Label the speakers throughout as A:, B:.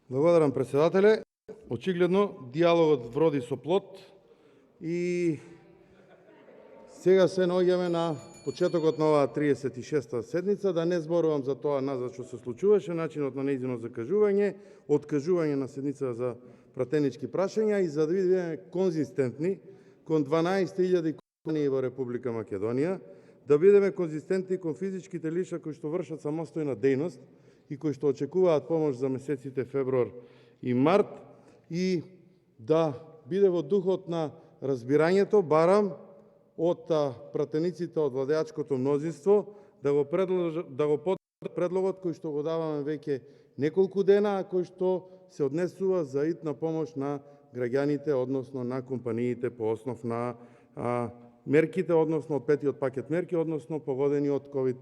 A: Благодарам, председателе. Очигледно, диалогот вроди со плод и сега се наоѓаме на почетокот на оваа 36-та седница, да не зборувам за тоа назад што се случуваше, начинот на нејзино закажување, откажување на седница за пратенички прашања и за да бидеме конзистентни кон 12.000 компании во Република Македонија, да бидеме конзистентни кон физичките лица кои што вршат самостојна дејност и кои што очекуваат помош за месеците февруар и март, и да биде во духот на разбирањето, барам од пратениците од владеачкото мнозинство да го поддржат предлогот кој што го даваме веќе неколку дена, а кој што се однесува за итна помош на граѓаните, односно на компаниите по основ на мерките, односно од петиот пакет мерки, односно погодени од ковид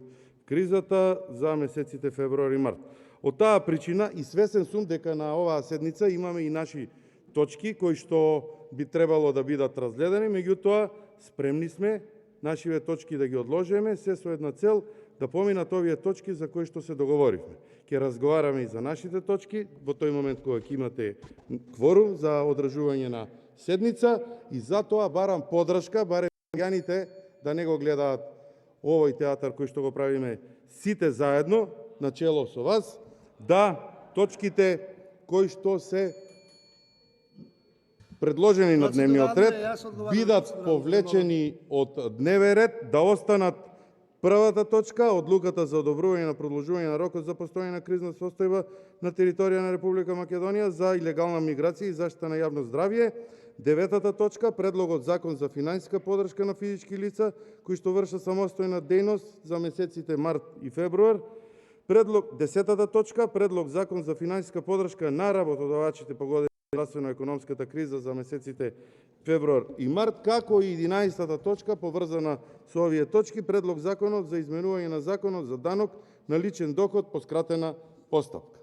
A: кризата за месеците февруар и март. Од таа причина и свесен сум дека на оваа седница имаме и наши точки кои што би требало да бидат разгледани, меѓутоа спремни сме нашиве точки да ги одложиме, се со една цел да поминат овие точки за кои што се договоривме. Ќе разговараме и за нашите точки во тој момент кога ќе имате кворум за одржување на седница и затоа барам поддршка, барем граѓаните да не го гледаат овој театар кој што го правиме сите заедно, начело со вас, да точките кои што се предложени на дневниот ред бидат повлечени од дневен ред, да останат првата точка, одлуката за одобрување на продолжување на рокот за постоење на кризна состојба на територија на Република Македонија за илегална миграција и заштита на јавно здравје. Деветата точка, предлогот закон за финансиска поддршка на физички лица кои што вршат самостојна дејност за месеците март и февруар. Десетата точка, предлог закон за финансиска поддршка на работодавачите погодени од здравствено-економската криза за месеците февруар и март, како и 11-та точка поврзана со овие точки, предлог законот за изменување на законот за данок на личен доход по скратена постапка.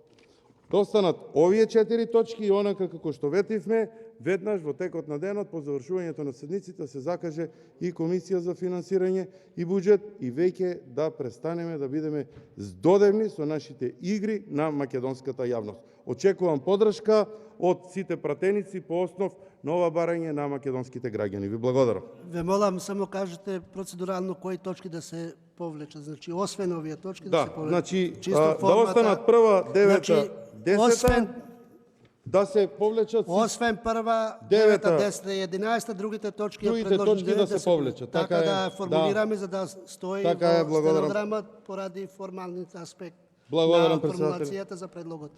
A: Достанат овие 4 точки и онака како што ветивме, веднаш во текот на денот по завршувањето на седниците се закаже и Комисија за финансирање и буџет и веќе да престанеме да бидеме здодевни со нашите игри на македонската јавност. Очекувам поддршка од сите пратеници по основ на ова барање на македонските граѓани. Ви благодарам.
B: Ве молам, само кажете процедурално кои точки да се повлечат. Значи, освен овие точки да се повлечат.
A: Значи, да останат прва, девета, десета, да се повлечат.
B: Освен прва, девета, десета и единаесета, другите точки
A: да се повлечат.
B: Така да формулираме, за да стои во стенограмат поради формалниот аспект на формулацијата за предлогот.